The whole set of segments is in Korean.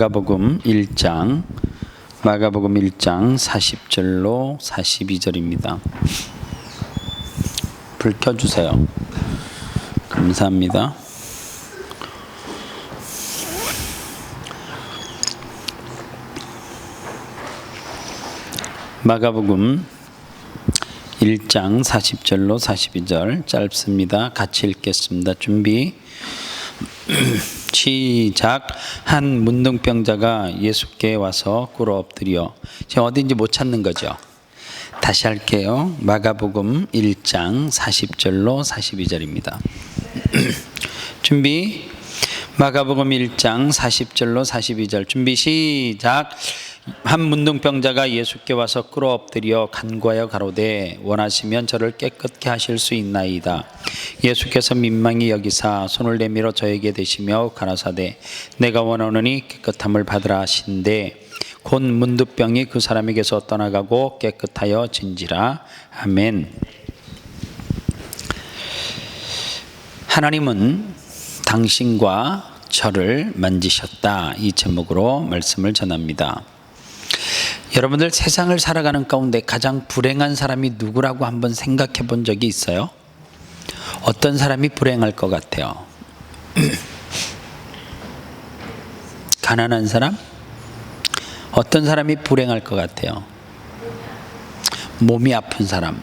마가복음 1장 40절로 42절입니다. 불 켜주세요. 감사합니다. 마가복음 1장 40절로 42절 짧습니다. 같이 읽겠습니다. 준비 시작. 한 문둥병자가 예수께 와서 꿇어 엎드려. 지금 어딘지 못 찾는 거죠. 다시 할게요. 마가복음 1장 40절로 42절입니다. 준비. 마가복음 1장 40절로 42절 준비 시작. 한 문둥병자가 예수께 와서 꿇어 엎드려 간구하여 가로되 원하시면 저를 깨끗게 하실 수 있나이다. 예수께서 민망히 여기사 손을 내밀어 저에게 대시며 가라사대 내가 원하노니 깨끗함을 받으라 하신대 곧 문둥병이 그 사람에게서 떠나가고 깨끗하여 진지라. 아멘. 하나님은 당신과 저를 만지셨다. 이 제목으로 말씀을 전합니다. 여러분들 세상을 살아가는 가운데 가장 불행한 사람이 누구라고 한번 생각해 본 적이 있어요? 어떤 사람이 불행할 것 같아요? 가난한 사람? 어떤 사람이 불행할 것 같아요? 몸이 아픈 사람?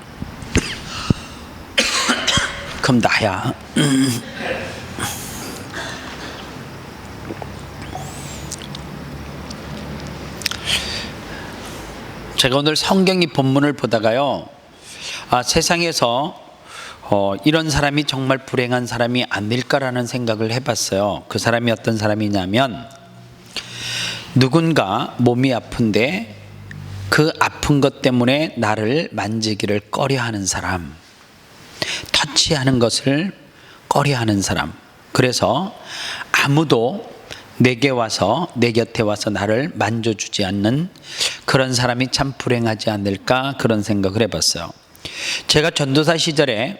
그럼 나야. 제가 오늘 성경이 본문을 보다가요, 세상에서 이런 사람이 정말 불행한 사람이 아닐까라는 생각을 해봤어요. 그 사람이 어떤 사람이냐면 누군가 몸이 아픈데 그 아픈 것 때문에 나를 만지기를 꺼려하는 사람, 터치하는 것을 꺼려하는 사람. 그래서 아무도 내게 와서 내 곁에 와서 나를 만져주지 않는 그런 사람이 참 불행하지 않을까 그런 생각을 해봤어요. 제가 전도사 시절에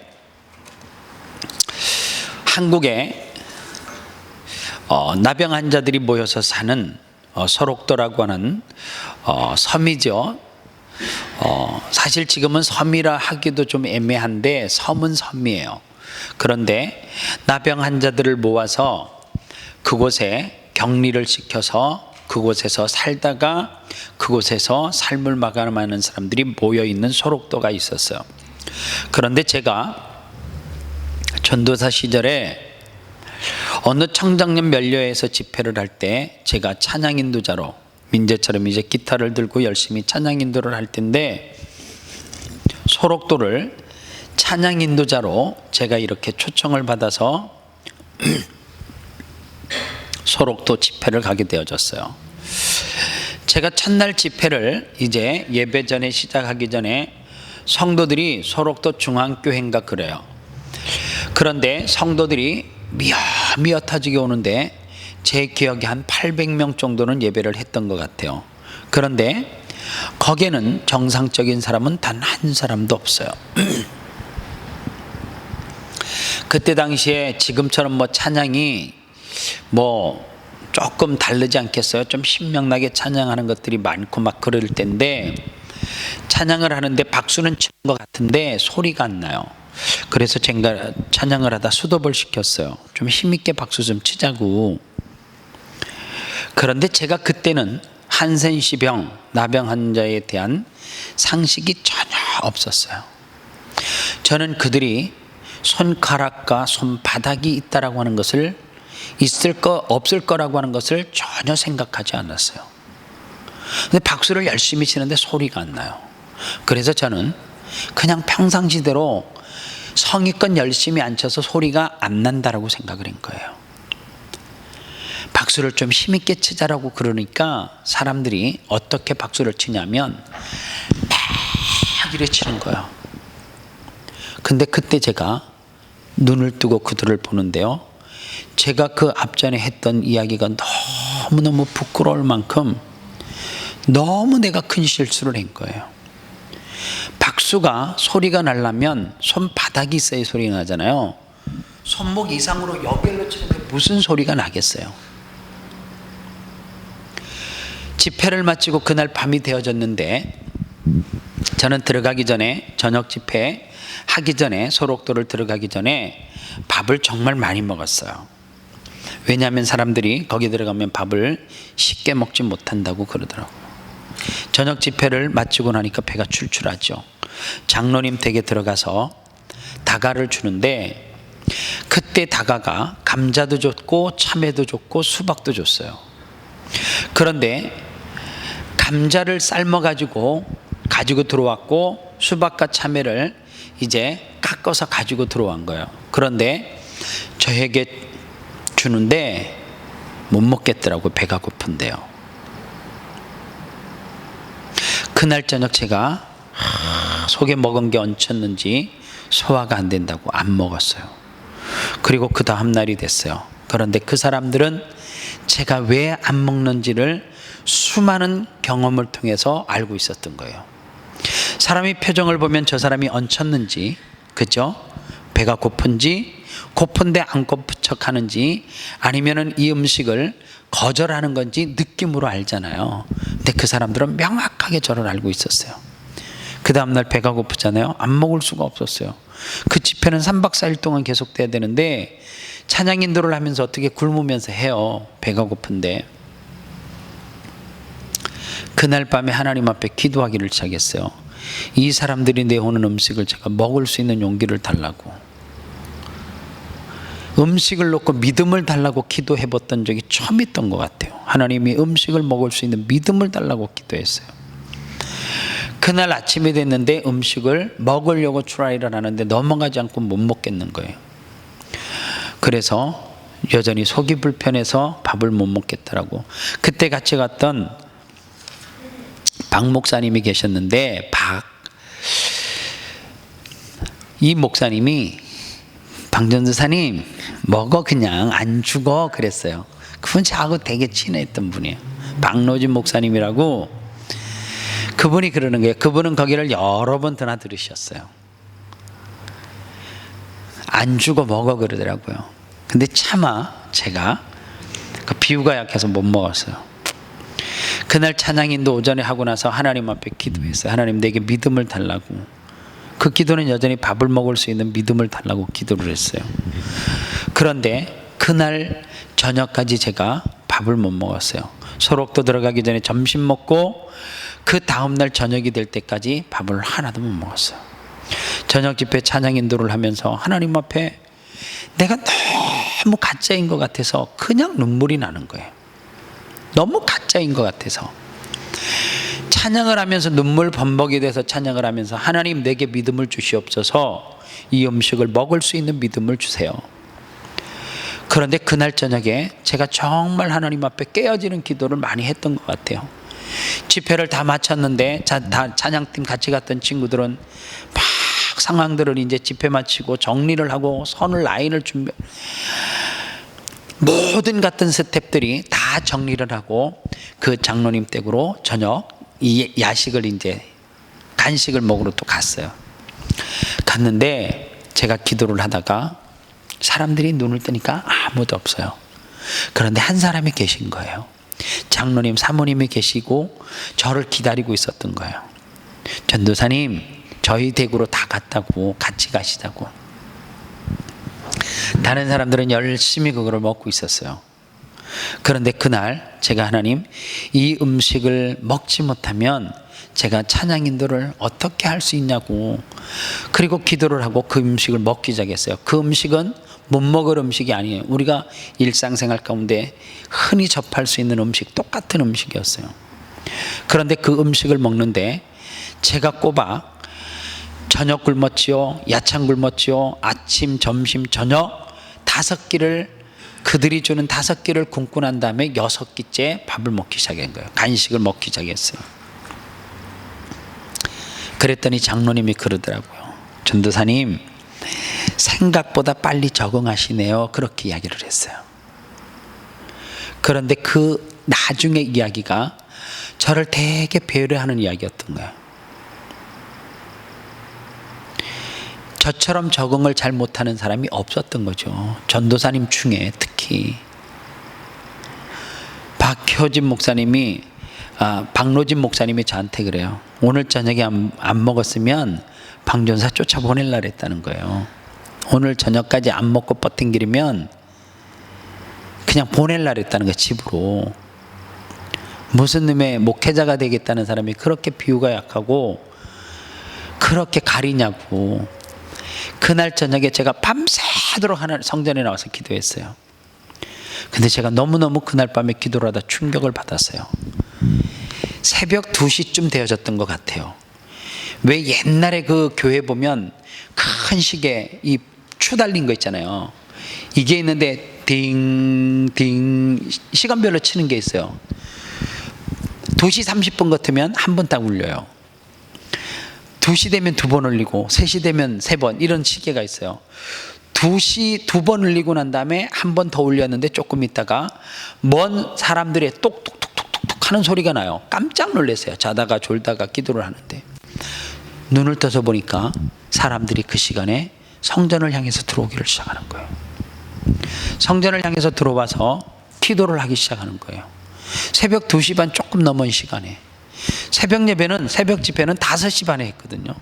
한국에 나병 환자들이 모여서 사는 소록도라고 하는 섬이죠. 사실 지금은 섬이라 하기도 좀 애매한데 섬은 섬이에요. 그런데 나병 환자들을 모아서 그곳에 격리를 시켜서 그곳에서 살다가 그곳에서 삶을 마감하는 사람들이 모여있는 소록도가 있었어요. 그런데 제가 전도사 시절에 어느 청장년 면료에서 집회를 할 때 제가 찬양 인도자로 민재처럼 이제 기타를 들고 열심히 찬양 인도를 할 텐데 소록도를 찬양 인도자로 제가 이렇게 초청을 받아서 소록도 집회를 가게 되어졌어요. 제가 첫날 집회를 이제 예배 전에 시작하기 전에 성도들이 소록도 중앙교회인가 그래요. 그런데 성도들이 미어 터지게 오는데 제 기억에 한 800명 정도는 예배를 했던 것 같아요. 그런데 거기에는 정상적인 사람은 단 한 사람도 없어요. 그때 당시에 지금처럼 찬양이 조금 다르지 않겠어요? 좀 신명나게 찬양하는 것들이 많고 막 그럴 때인데 찬양을 하는데 박수는 치는 것 같은데 소리가 안 나요. 그래서 제가 찬양을 하다 수도를 시켰어요. 좀 힘있게 박수 좀 치자고. 그런데 제가 그때는 한센시병, 나병 환자에 대한 상식이 전혀 없었어요. 저는 그들이 손가락과 손바닥이 있다라고 하는 것을 있을 거 없을 거라고 하는 것을 전혀 생각하지 않았어요. 근데 박수를 열심히 치는데 소리가 안 나요. 그래서 저는 그냥 평상시대로 성의껏 열심히 안 쳐서 소리가 안 난다라고 생각을 한 거예요. 박수를 좀 힘있게 치자라고 그러니까 사람들이 어떻게 박수를 치냐면 막 이래 치는 거예요. 근데 그때 제가 눈을 뜨고 그들을 보는데요, 제가 그 앞전에 했던 이야기가 너무너무 부끄러울 만큼 너무 내가 큰 실수를 한 거예요. 박수가 소리가 나려면 손바닥이 있어야 소리가 나잖아요. 손목 이상으로 여기로 치는데 무슨 소리가 나겠어요? 집회를 마치고 그날 밤이 되어졌는데 저는 들어가기 전에, 저녁 집회 하기 전에, 소록도를 들어가기 전에 밥을 정말 많이 먹었어요. 왜냐하면 사람들이 거기 들어가면 밥을 쉽게 먹지 못한다고 그러더라고요. 저녁 집회를 마치고 나니까 배가 출출하죠. 장로님 댁에 들어가서 다가를 주는데, 그때 다가가 감자도 줬고 참외도 줬고 수박도 줬어요. 그런데 감자를 삶아가지고 들어왔고, 수박과 참외를 이제 깎아서 가지고 들어온 거예요. 그런데 저에게 주는데 못 먹겠더라고요. 배가 고픈데요. 그날 저녁 제가 속에 먹은 게 얹혔는지 소화가 안 된다고 안 먹었어요. 그리고 그 다음 날이 됐어요. 그런데 그 사람들은 제가 왜 안 먹는지를 수많은 경험을 통해서 알고 있었던 거예요. 사람이 표정을 보면 저 사람이 얹혔는지, 그죠? 배가 고픈지, 고픈데 안 고픈 척 하는지, 아니면은 이 음식을 거절하는 건지 느낌으로 알잖아요. 근데 그 사람들은 명확하게 저를 알고 있었어요. 그 다음날 배가 고프잖아요. 안 먹을 수가 없었어요. 그 집회는 3박 4일 동안 계속돼야 되는데 찬양 인도를 하면서 어떻게 굶으면서 해요. 배가 고픈데. 그날 밤에 하나님 앞에 기도하기를 시작했어요. 이 사람들이 내오는 음식을 제가 먹을 수 있는 용기를 달라고. 음식을 놓고 믿음을 달라고 기도해봤던 적이 처음 있던 것 같아요. 하나님이 음식을 먹을 수 있는 믿음을 달라고 기도했어요. 그날 아침이 됐는데 음식을 먹으려고 트라이를 하는데 넘어가지 않고 못 먹겠는 거예요. 그래서 여전히 속이 불편해서 밥을 못 먹겠더라고. 그때 같이 갔던 박 목사님이 계셨는데, 이 목사님이 박 전도사님 먹어, 그냥 안 죽어 그랬어요. 그분 저하고 되게 친했던 분이에요. 박노진 목사님이라고. 그분이 그러는 거예요. 그분은 거기를 여러 번 드나 들으셨어요. 안 죽어 먹어 그러더라고요. 근데 차마 제가 그 비유가 약해서 못 먹었어요. 그날 찬양인도 오전에 하고 나서 하나님 앞에 기도했어요. 하나님, 내게 믿음을 달라고. 그 기도는 여전히 밥을 먹을 수 있는 믿음을 달라고 기도를 했어요. 그런데 그날 저녁까지 제가 밥을 못 먹었어요. 소록도 들어가기 전에 점심 먹고 그 다음날 저녁이 될 때까지 밥을 하나도 못 먹었어요. 저녁 집회 찬양 인도를 하면서 하나님 앞에 내가 너무 가짜인 것 같아서 그냥 눈물이 나는 거예요. 너무 가짜인 것 같아서 찬양을 하면서 눈물 범벅이 돼서 찬양을 하면서, 하나님 내게 믿음을 주시옵소서, 이 음식을 먹을 수 있는 믿음을 주세요. 그런데 그날 저녁에 제가 정말 하나님 앞에 깨어지는 기도를 많이 했던 것 같아요. 집회를 다 마쳤는데 다 찬양팀 같이 갔던 친구들은 막 상황들을 이제 집회 마치고 정리를 하고 선을 라인을 준비, 모든 같은 스태프들이 다 정리를 하고 그 장로님 댁으로 저녁 이 야식을 이제 간식을 먹으러 또 갔어요. 갔는데 제가 기도를 하다가 사람들이 눈을 뜨니까 아무도 없어요. 그런데 한 사람이 계신 거예요. 장로님, 사모님이 계시고 저를 기다리고 있었던 거예요. 전도사님, 저희 댁으로 다 갔다고, 같이 가시자고. 다른 사람들은 열심히 그거를 먹고 있었어요. 그런데 그날 제가, 하나님, 이 음식을 먹지 못하면 제가 찬양 인도를 어떻게 할 수 있냐고, 그리고 기도를 하고 그 음식을 먹기 시작했어요. 그 음식은 못 먹을 음식이 아니에요. 우리가 일상생활 가운데 흔히 접할 수 있는 음식, 똑같은 음식이었어요. 그런데 그 음식을 먹는데 제가 꼬박 저녁 굶었지요, 야찬 굶었지요, 아침, 점심, 저녁 5끼를, 그들이 주는 5끼를 굶고 난 다음에 6끼째 밥을 먹기 시작한 거예요. 간식을 먹기 시작했어요. 그랬더니 장로님이 그러더라고요. 전도사님, 생각보다 빨리 적응하시네요. 그렇게 이야기를 했어요. 그런데 그 나중에 이야기가 저를 되게 배려하는 이야기였던 거예요. 저처럼 적응을 잘 못하는 사람이 없었던 거죠. 전도사님 중에 특히 박효진 목사님이 박노진 목사님이 저한테 그래요. 오늘 저녁에 안 먹었으면 방전사 쫓아보낼라 그랬다는 거예요. 오늘 저녁까지 안 먹고 버팅기리면 그냥 보낼라 그랬다는 거예요, 집으로. 무슨 놈의 목회자가 되겠다는 사람이 그렇게 비유가 약하고 그렇게 가리냐고. 그날 저녁에 제가 밤새도록 성전에 나와서 기도했어요. 근데 제가 너무너무 그날 밤에 기도를 하다 충격을 받았어요. 새벽 2시쯤 되어졌던 것 같아요. 왜 옛날에 그 교회 보면 큰 시계 이 추 달린 거 있잖아요. 이게 있는데 딩딩 시간별로 치는 게 있어요. 2시 30분 같으면 한 번 딱 울려요. 2시 되면 2번 울리고 3시 되면 3번, 이런 시계가 있어요. 2시 2번 울리고 난 다음에 한 번 더 울렸는데 조금 있다가 먼 사람들의 똑똑똑똑똑 하는 소리가 나요. 깜짝 놀랐어요. 자다가 졸다가 기도를 하는데 눈을 떠서 보니까 사람들이 그 시간에 성전을 향해서 들어오기를 시작하는 거예요. 성전을 향해서 들어와서 기도를 하기 시작하는 거예요. 새벽 2시 반 조금 넘은 시간에. 새벽 예배는, 새벽 집회는 5시 반에 했거든요.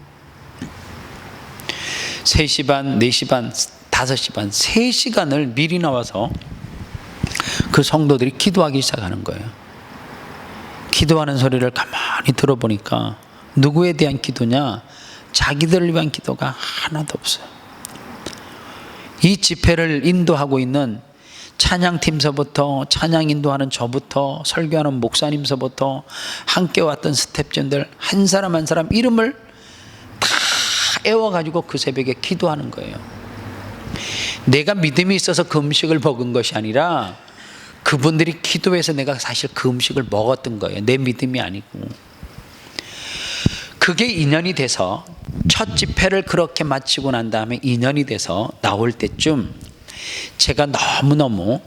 3시 반, 4시 반, 5시 반, 3시간을 미리 나와서 그 성도들이 기도하기 시작하는 거예요. 기도하는 소리를 가만히 들어보니까 누구에 대한 기도냐? 자기들을 위한 기도가 하나도 없어요. 이 집회를 인도하고 있는 찬양팀서부터, 찬양 인도하는 저부터, 설교하는 목사님서부터, 함께 왔던 스태프진들 한 사람 한 사람 이름을 다 애워가지고 그 새벽에 기도하는 거예요. 내가 믿음이 있어서 그 음식을 먹은 것이 아니라 그분들이 기도해서 내가 사실 그 음식을 먹었던 거예요. 내 믿음이 아니고. 그게 인연이 돼서 첫 집회를 그렇게 마치고 난 다음에 인연이 돼서 나올 때쯤 제가 너무너무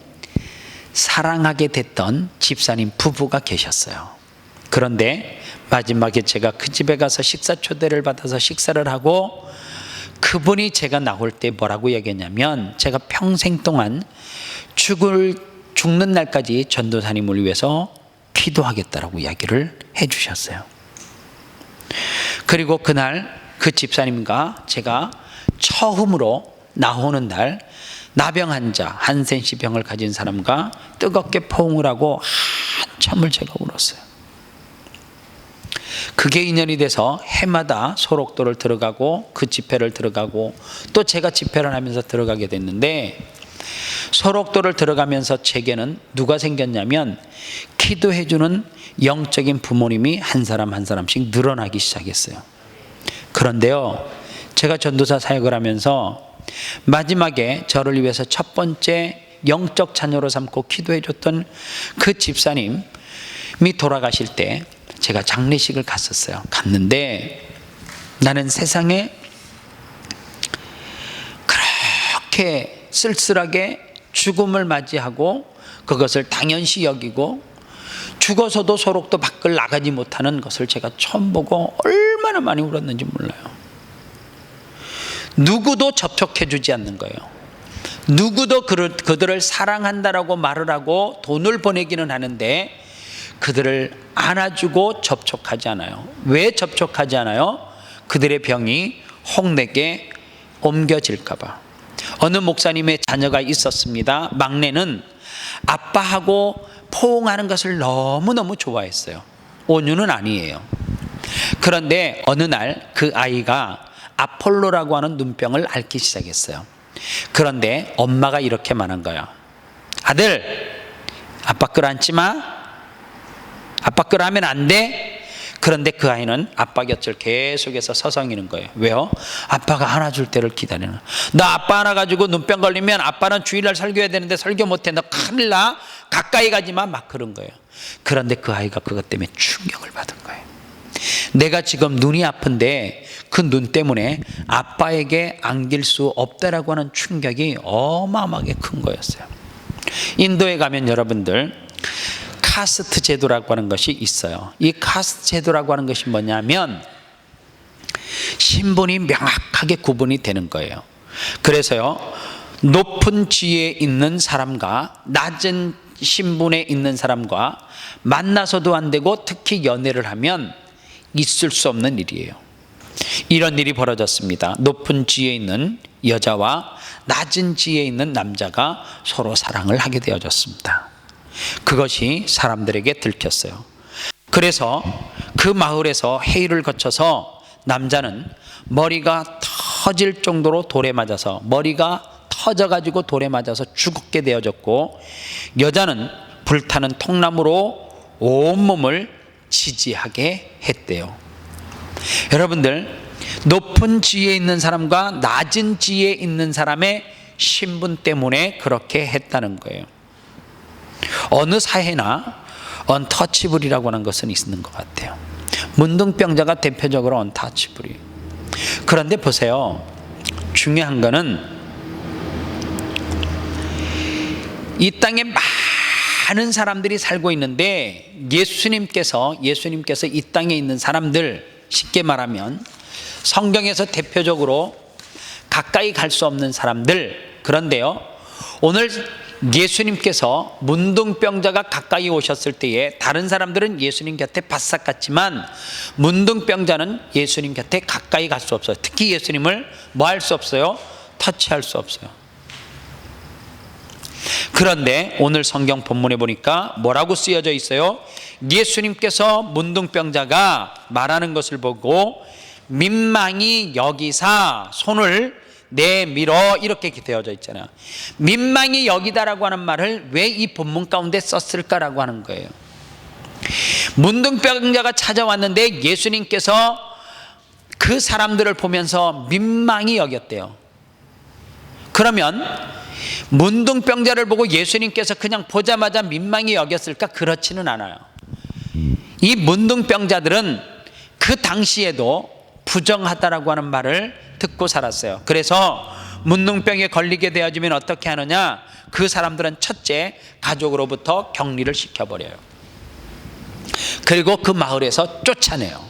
사랑하게 됐던 집사님 부부가 계셨어요. 그런데 마지막에 제가 그 집에 가서 식사 초대를 받아서 식사를 하고 그분이 제가 나올 때 뭐라고 얘기했냐면 제가 평생 동안 죽는 날까지 전도사님을 위해서 기도하겠다라고 이야기를 해주셨어요. 그리고 그날 그 집사님과 제가 처음으로 나오는 날 나병 환자, 한센시 병을 가진 사람과 뜨겁게 포옹을 하고 한참을 제가 울었어요. 그게 인연이 돼서 해마다 소록도를 들어가고 그 집회를 들어가고 또 제가 집회를 하면서 들어가게 됐는데 소록도를 들어가면서 제게는 누가 생겼냐면 기도해주는 영적인 부모님이 한 사람 한 사람씩 늘어나기 시작했어요. 그런데요, 제가 전도사 사역을 하면서 마지막에 저를 위해서 첫 번째 영적 자녀로 삼고 기도해줬던 그 집사님이 돌아가실 때 제가 장례식을 갔었어요. 갔는데 나는 세상에 그렇게 쓸쓸하게 죽음을 맞이하고 그것을 당연시 여기고 죽어서도 소록도 밖을 나가지 못하는 것을 제가 처음 보고 얼마나 많이 울었는지 몰라요. 누구도 접촉해주지 않는 거예요. 누구도 그들을 사랑한다라고 말을 하고 돈을 보내기는 하는데 그들을 안아주고 접촉하지 않아요. 왜 접촉하지 않아요? 그들의 병이 홍내게 옮겨질까 봐. 어느 목사님의 자녀가 있었습니다. 막내는 아빠하고 포옹하는 것을 너무너무 좋아했어요. 온유는 아니에요. 그런데 어느 날 그 아이가 아폴로라고 하는 눈병을 앓기 시작했어요. 그런데 엄마가 이렇게 말한 거야. 아들, 아빠 끌어안지 마. 아빠 끌어안으면 안 돼. 그런데 그 아이는 아빠 곁을 계속해서 서성이는 거예요. 왜요? 아빠가 안아줄 때를 기다리는. 너 아빠 안아가지고 눈병 걸리면 아빠는 주일날 설교해야 되는데 설교 못해. 너 큰일 나. 가까이 가지 마. 막 그런 거예요. 그런데 그 아이가 그것 때문에 충격을 받은 거예요. 내가 지금 눈이 아픈데 그 눈 때문에 아빠에게 안길 수 없다라고 하는 충격이 어마어마하게 큰 거였어요. 인도에 가면 여러분들 카스트 제도라고 하는 것이 있어요. 이 카스트 제도라고 하는 것이 뭐냐면 신분이 명확하게 구분이 되는 거예요. 그래서요, 높은 지위에 있는 사람과 낮은 신분에 있는 사람과 만나서도 안 되고 특히 연애를 하면 있을 수 없는 일이에요. 이런 일이 벌어졌습니다. 높은 지위에 있는 여자와 낮은 지위에 있는 남자가 서로 사랑을 하게 되어졌습니다. 그것이 사람들에게 들켰어요. 그래서 그 마을에서 회의를 거쳐서 남자는 머리가 터질 정도로 돌에 맞아서 머리가 터져가지고 돌에 맞아서 죽게 되어졌고, 여자는 불타는 통나무로 온몸을 지지하게 했대요. 여러분들, 높은 지위에 있는 사람과 낮은 지위에 있는 사람의 신분 때문에 그렇게 했다는 거예요. 어느 사회나 언터치블이라고 하는 것은 있는 것 같아요. 문둥병자가 대표적으로 언터치블이에요. 그런데 보세요, 중요한 거는 이 땅에 많은 사람들이 살고 있는데 예수님께서 이 땅에 있는 사람들, 쉽게 말하면 성경에서 대표적으로 가까이 갈 수 없는 사람들, 그런데요, 오늘 예수님께서 문둥병자가 가까이 오셨을 때에 다른 사람들은 예수님 곁에 바싹 갔지만 문둥병자는 예수님 곁에 가까이 갈 수 없어요. 특히 예수님을 뭐 할 수 없어요? 터치할 수 없어요. 그런데 오늘 성경 본문에 보니까 뭐라고 쓰여져 있어요? 예수님께서 문둥병자가 말하는 것을 보고 민망히 여기사 손을 내밀어, 이렇게 되어져 있잖아요. 민망히 여기다라고 하는 말을 왜 이 본문 가운데 썼을까라고 하는 거예요. 문둥병자가 찾아왔는데 예수님께서 그 사람들을 보면서 민망히 여겼대요. 그러면 문둥병자를 보고 예수님께서 그냥 보자마자 민망히 여겼을까? 그렇지는 않아요. 이 문둥병자들은 그 당시에도 부정하다라고 하는 말을 듣고 살았어요. 그래서 문둥병에 걸리게 되어지면 어떻게 하느냐? 그 사람들은 첫째, 가족으로부터 격리를 시켜버려요. 그리고 그 마을에서 쫓아내요.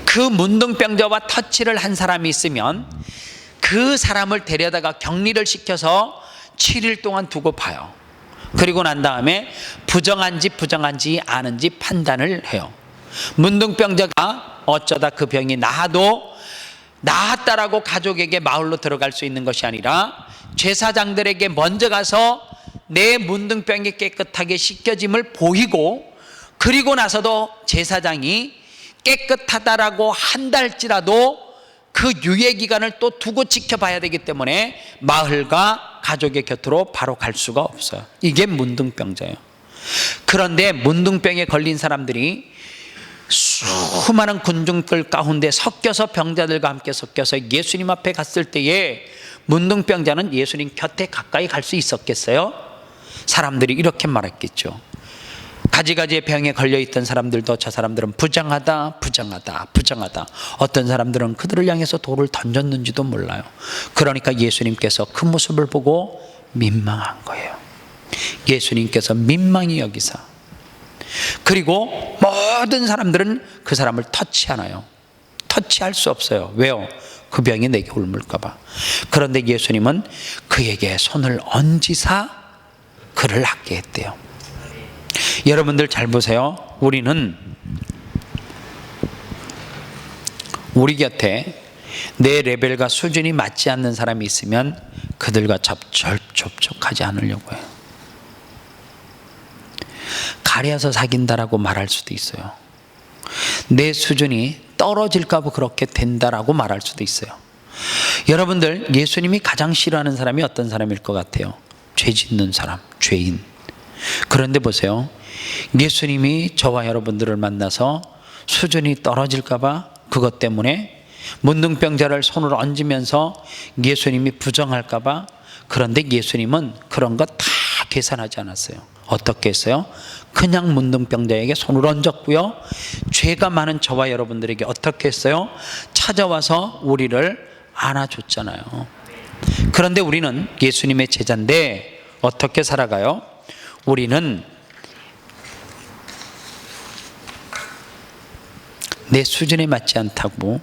그 문둥병자와 터치를 한 사람이 있으면 그 사람을 데려다가 격리를 시켜서 7일 동안 두고 봐요. 그리고 난 다음에 부정한지 아는지 판단을 해요. 문둥병자가 어쩌다 그 병이 나았다라고 가족에게 마을로 들어갈 수 있는 것이 아니라 제사장들에게 먼저 가서 내 문둥병이 깨끗하게 씻겨짐을 보이고, 그리고 나서도 제사장이 깨끗하다라고 한달지라도 그 유예 기간을 또 두고 지켜봐야 되기 때문에 마을과 가족의 곁으로 바로 갈 수가 없어요. 이게 문둥병자예요. 그런데 문둥병에 걸린 사람들이 수많은 군중들 가운데 섞여서, 병자들과 함께 섞여서 예수님 앞에 갔을 때에 문둥병자는 예수님 곁에 가까이 갈 수 있었겠어요? 사람들이 이렇게 말했겠죠. 가지가지의 병에 걸려있던 사람들도 저 사람들은 부정하다. 어떤 사람들은 그들을 향해서 돌을 던졌는지도 몰라요. 그러니까 예수님께서 그 모습을 보고 민망한 거예요. 예수님께서 민망히 여기사, 그리고 모든 사람들은 그 사람을 터치하나요? 터치할 수 없어요. 왜요? 그 병이 내게 옮을까 봐. 그런데 예수님은 그에게 손을 얹으사 그를 낫게 했대요. 여러분들 잘 보세요. 우리 곁에 내 레벨과 수준이 맞지 않는 사람이 있으면 그들과 접촉하지 않으려고 해요. 가려서 사귄다라고 말할 수도 있어요. 내 수준이 떨어질까 봐 그렇게 된다라고 말할 수도 있어요. 여러분들, 예수님이 가장 싫어하는 사람이 어떤 사람일 것 같아요? 죄 짓는 사람, 죄인. 그런데 보세요, 예수님이 저와 여러분들을 만나서 수준이 떨어질까 봐, 그것 때문에 문둥병자를 손으로 얹으면서 예수님이 부정할까 봐, 그런데 예수님은 그런 거 다 계산하지 않았어요. 어떻게 했어요? 그냥 문둥병자에게 손을 얹었고요, 죄가 많은 저와 여러분들에게 어떻게 했어요? 찾아와서 우리를 안아줬잖아요. 그런데 우리는 예수님의 제자인데 어떻게 살아가요? 우리는 내 수준에 맞지 않다고,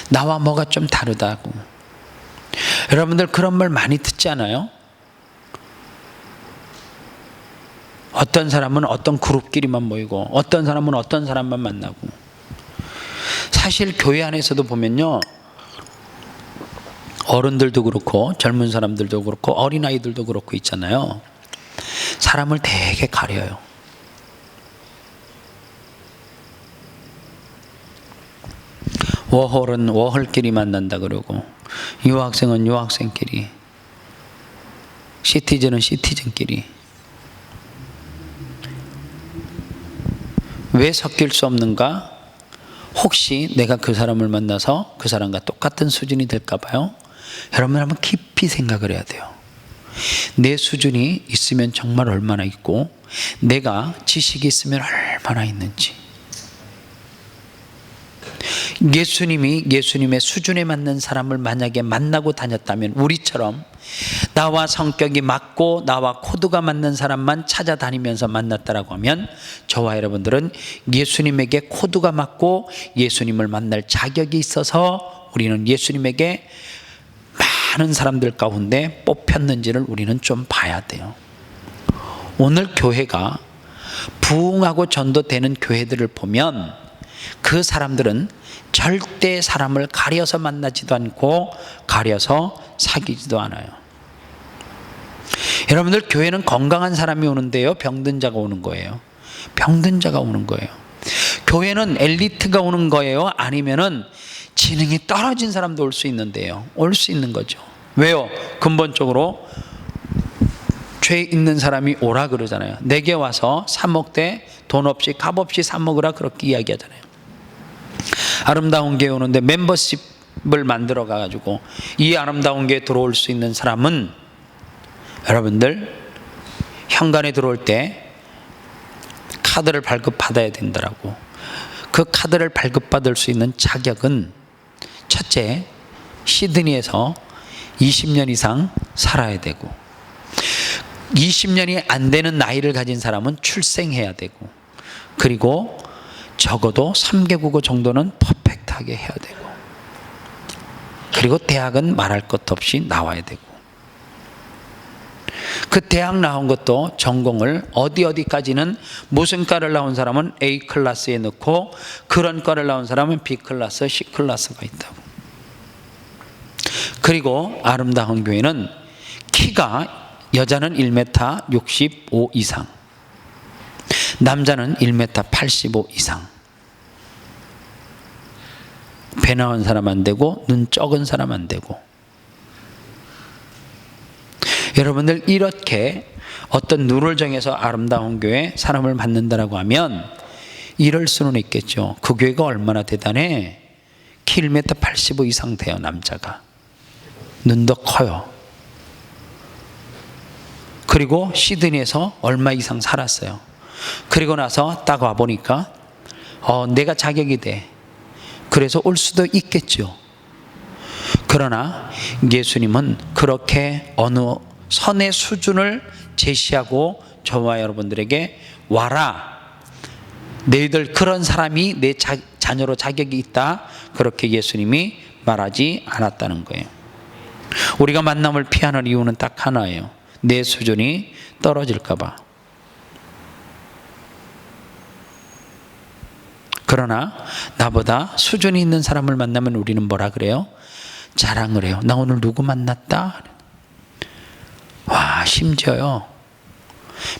나와 뭐가 좀 다르다고. 여러분들 그런 말 많이 듣지 않아요? 어떤 사람은 어떤 그룹끼리만 모이고 어떤 사람은 어떤 사람만 만나고. 사실 교회 안에서도 보면요, 어른들도 그렇고 젊은 사람들도 그렇고 어린아이들도 그렇고 있잖아요. 사람을 되게 가려요. 워홀은 워홀끼리 만난다 그러고, 유학생은 유학생끼리, 시티즌은 시티즌끼리. 왜 섞일 수 없는가? 혹시 내가 그 사람을 만나서 그 사람과 똑같은 수준이 될까 봐요. 여러분 한번 깊이 생각을 해야 돼요. 내 수준이 있으면 정말 얼마나 있고, 내가 지식이 있으면 얼마나 있는지. 예수님의 수준에 맞는 사람을 만약에 만나고 다녔다면, 우리처럼 나와 성격이 맞고 나와 코드가 맞는 사람만 찾아다니면서 만났다라고 하면, 저와 여러분들은 예수님에게 코드가 맞고 예수님을 만날 자격이 있어서 우리는 예수님에게 많은 사람들 가운데 뽑혔는지를 우리는 좀 봐야 돼요. 오늘 교회가 부흥하고 전도되는 교회들을 보면 그 사람들은 절대 사람을 가려서 만나지도 않고 가려서 사귀지도 않아요. 여러분들, 교회는 건강한 사람이 오는데요, 병든 자가 오는 거예요. 병든 자가 오는 거예요. 교회는 엘리트가 오는 거예요, 아니면은 지능이 떨어진 사람도 올 수 있는데요, 올 수 있는 거죠. 왜요? 근본적으로 죄 있는 사람이 오라 그러잖아요. 내게 와서 사 먹되 돈 없이 값 없이 사 먹으라, 그렇게 이야기하잖아요. 아름다운 교회 오는데 멤버십을 만들어 가지고 이 아름다운 교회에 들어올 수 있는 사람은, 여러분들, 현관에 들어올 때 카드를 발급받아야 된다라고. 그 카드를 발급받을 수 있는 자격은, 첫째, 시드니에서 20년 이상 살아야 되고, 20년이 안 되는 나이를 가진 사람은 출생해야 되고, 그리고 적어도 3개 국어 정도는 퍼펙트하게 해야 되고, 그리고 대학은 말할 것 없이 나와야 되고, 그 대학 나온 것도 전공을 어디까지는, 무슨 과를 나온 사람은 A 클래스에 넣고 그런 과를 나온 사람은 B 클래스, C 클래스가 있다고. 그리고 아름다운 교회는 키가, 여자는 1m 65 이상, 남자는 1m 85 이상. 배 나온 사람 안 되고 눈 적은 사람 안 되고. 여러분들, 이렇게 어떤 룰을 정해서 아름다운 교회 사람을 만난다라고 하면 이럴 수는 있겠죠. 그 교회가 얼마나 대단해. 키 1m 85 이상 돼요, 남자가. 눈도 커요. 그리고 시드니에서 얼마 이상 살았어요. 그리고 나서 딱 와보니까 내가 자격이 돼. 그래서 올 수도 있겠죠. 그러나 예수님은 그렇게 어느 선의 수준을 제시하고 저와 여러분들에게 와라, 너희들 그런 사람이 내 자녀로 자격이 있다, 그렇게 예수님이 말하지 않았다는 거예요. 우리가 만남을 피하는 이유는 딱 하나예요. 내 수준이 떨어질까 봐. 그러나 나보다 수준이 있는 사람을 만나면 우리는 뭐라 그래요? 자랑을 해요. 나 오늘 누구 만났다? 와, 심지어요,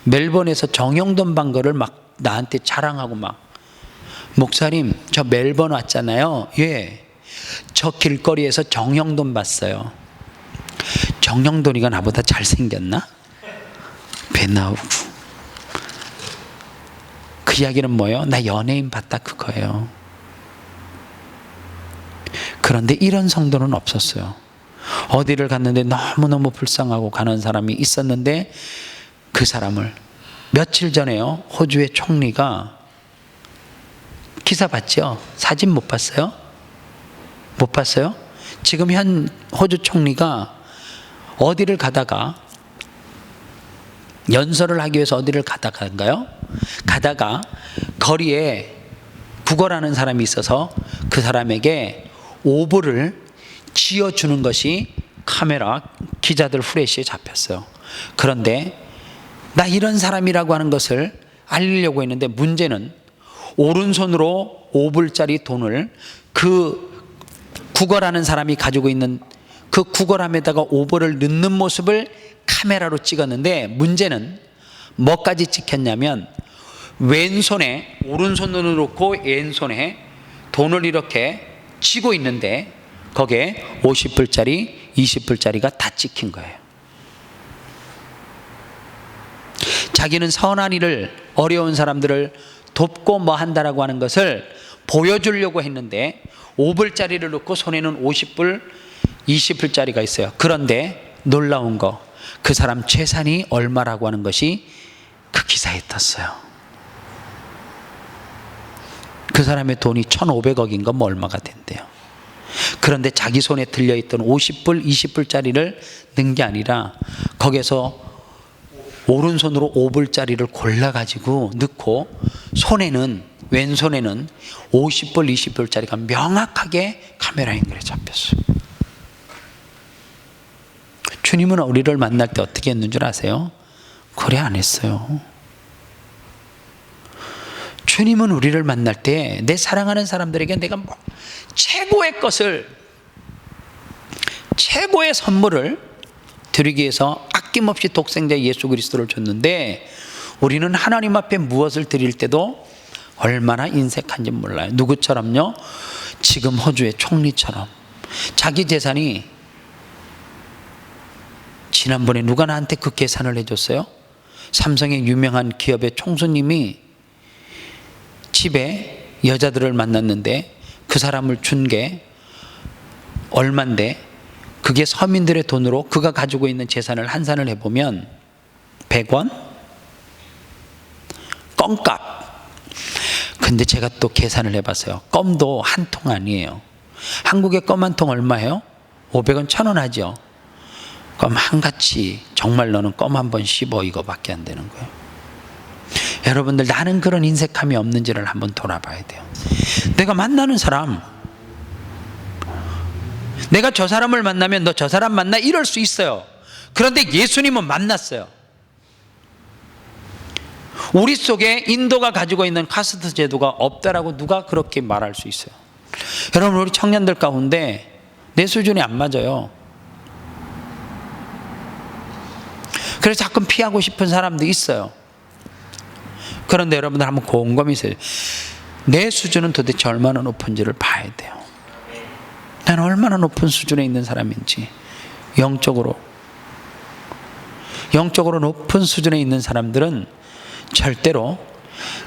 멜번에서 정영돈 방거를 막 나한테 자랑하고 막, 목사님 저 멜번 왔잖아요. 예, 저 길거리에서 정영돈 봤어요. 정영돈이가 나보다 잘생겼나? 배 나오고. 그 이야기는 뭐예요? 나 연예인 봤다, 그거예요. 그런데 이런 성도는 없었어요. 어디를 갔는데 너무너무 불쌍하고 가는 사람이 있었는데, 그 사람을 며칠 전에요, 호주의 총리가, 기사 봤죠? 사진 못 봤어요? 못 봤어요? 지금 현 호주 총리가 어디를 가다가, 연설을 하기 위해서 어디를 가다가인가요? 가다가 거리에 구걸하는 사람이 있어서 그 사람에게 오보를 쥐어주는 것이 카메라 기자들 후레쉬에 잡혔어요. 그런데 나 이런 사람이라고 하는 것을 알리려고 했는데, 문제는 오른손으로 5불짜리 돈을 그 구걸하는 사람이 가지고 있는 그 구걸함에다가 5불을 넣는 모습을 카메라로 찍었는데, 문제는 뭐까지 찍혔냐면, 왼손에, 오른손으로 놓고 왼손에 돈을 이렇게 쥐고 있는데 거기에 50불짜리 20불짜리가 다 찍힌 거예요. 자기는 선한 일을, 어려운 사람들을 돕고 뭐 한다라고 하는 것을 보여주려고 했는데 5불짜리를 놓고 손에는 50불 20불짜리가 있어요. 그런데 놀라운 거, 그 사람 재산이 얼마라고 하는 것이 그 기사에 떴어요. 그 사람의 돈이 1,500억인 건 뭐 얼마가 된대요. 그런데 자기 손에 들려있던 50불 20불짜리를 넣은 게 아니라 거기서 오른손으로 5불짜리를 골라가지고 넣고, 손에는, 왼손에는 50불 20불짜리가 명확하게 카메라 앵글에 잡혔어요. 주님은 우리를 만날 때 어떻게 했는 줄 아세요? 그래 안 했어요. 주님은 우리를 만날 때 내 사랑하는 사람들에게 내가 뭐 최고의 것을, 최고의 선물을 드리기 위해서 아낌없이 독생자 예수 그리스도를 줬는데, 우리는 하나님 앞에 무엇을 드릴 때도 얼마나 인색한지 몰라요. 누구처럼요? 지금 호주의 총리처럼 자기 재산이, 지난번에 누가 나한테 그 계산을 해줬어요? 삼성의 유명한 기업의 총수님이 집에 여자들을 만났는데 그 사람을 준 게 얼만데, 그게 서민들의 돈으로 그가 가지고 있는 재산을 환산을 해보면 100원? 껌값. 근데 제가 또 계산을 해봤어요. 껌도 한 통 아니에요. 한국의 껌 한 통 얼마예요? 500원, 1,000원 하죠. 껌 한 가치, 정말 너는 껌 한 번 씹어, 이거밖에 안 되는 거예요. 여러분들, 나는 그런 인색함이 없는지를 한번 돌아봐야 돼요. 내가 만나는 사람, 내가 저 사람을 만나면 너 저 사람 만나, 이럴 수 있어요. 그런데 예수님은 만났어요. 우리 속에 인도가 가지고 있는 카스트 제도가 없다라고 누가 그렇게 말할 수 있어요? 여러분, 우리 청년들 가운데 내 수준이 안 맞아요. 그래서 자꾸 피하고 싶은 사람도 있어요. 그런데 여러분들 한번 곰곰이 있어요. 내 수준은 도대체 얼마나 높은지를 봐야 돼요. 나는 얼마나 높은 수준에 있는 사람인지. 영적으로 높은 수준에 있는 사람들은 절대로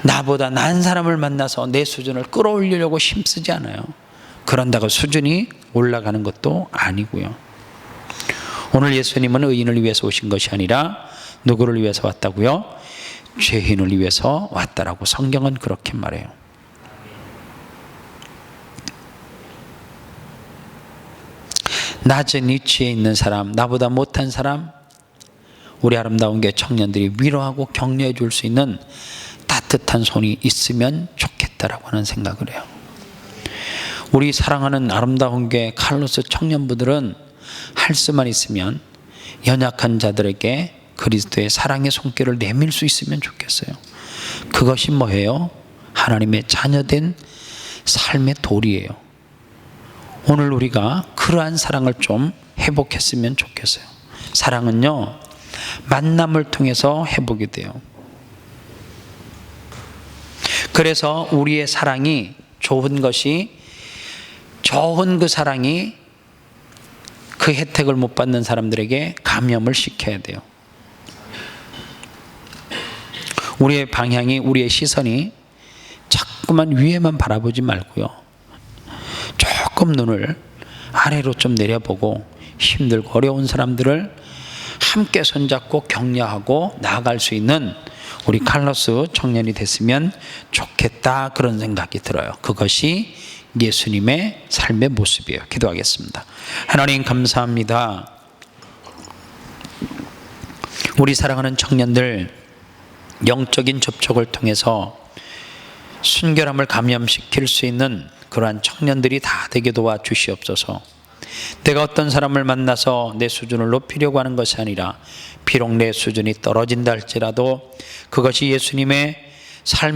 나보다 나은 사람을 만나서 내 수준을 끌어올리려고 힘쓰지 않아요. 그런다고 수준이 올라가는 것도 아니고요. 오늘 예수님은 의인을 위해서 오신 것이 아니라 누구를 위해서 왔다고요? 죄인을 위해서 왔다라고 성경은 그렇게 말해요. 낮은 위치에 있는 사람, 나보다 못한 사람, 우리 아름다운 교회 청년들이 위로하고 격려해 줄 수 있는 따뜻한 손이 있으면 좋겠다라고 하는 생각을 해요. 우리 사랑하는 아름다운 교회 칼로스 청년부들은 할 수만 있으면 연약한 자들에게 그리스도의 사랑의 손길을 내밀 수 있으면 좋겠어요. 그것이 뭐예요? 하나님의 자녀된 삶의 도리예요. 오늘 우리가 그러한 사랑을 좀 회복했으면 좋겠어요. 사랑은요, 만남을 통해서 회복이 돼요. 그래서 우리의 사랑이 좋은 것이, 좋은 그 사랑이 그 혜택을 못 받는 사람들에게 감염을 시켜야 돼요. 우리의 방향이, 우리의 시선이 자꾸만 위에만 바라보지 말고요, 조금 눈을 아래로 좀 내려보고 힘들고 어려운 사람들을 함께 손잡고 격려하고 나아갈 수 있는 우리 칼로스 청년이 됐으면 좋겠다, 그런 생각이 들어요. 그것이 예수님의 삶의 모습이에요. 기도하겠습니다. 하나님 감사합니다. 우리 사랑하는 청년들, 영적인 접촉을 통해서 순결함을 감염시킬 수 있는 그러한 청년들이 다 되게 도와주시옵소서. 내가 어떤 사람을 만나서 내 수준을 높이려고 하는 것이 아니라 비록 내 수준이 떨어진다 할지라도 그것이 예수님의 삶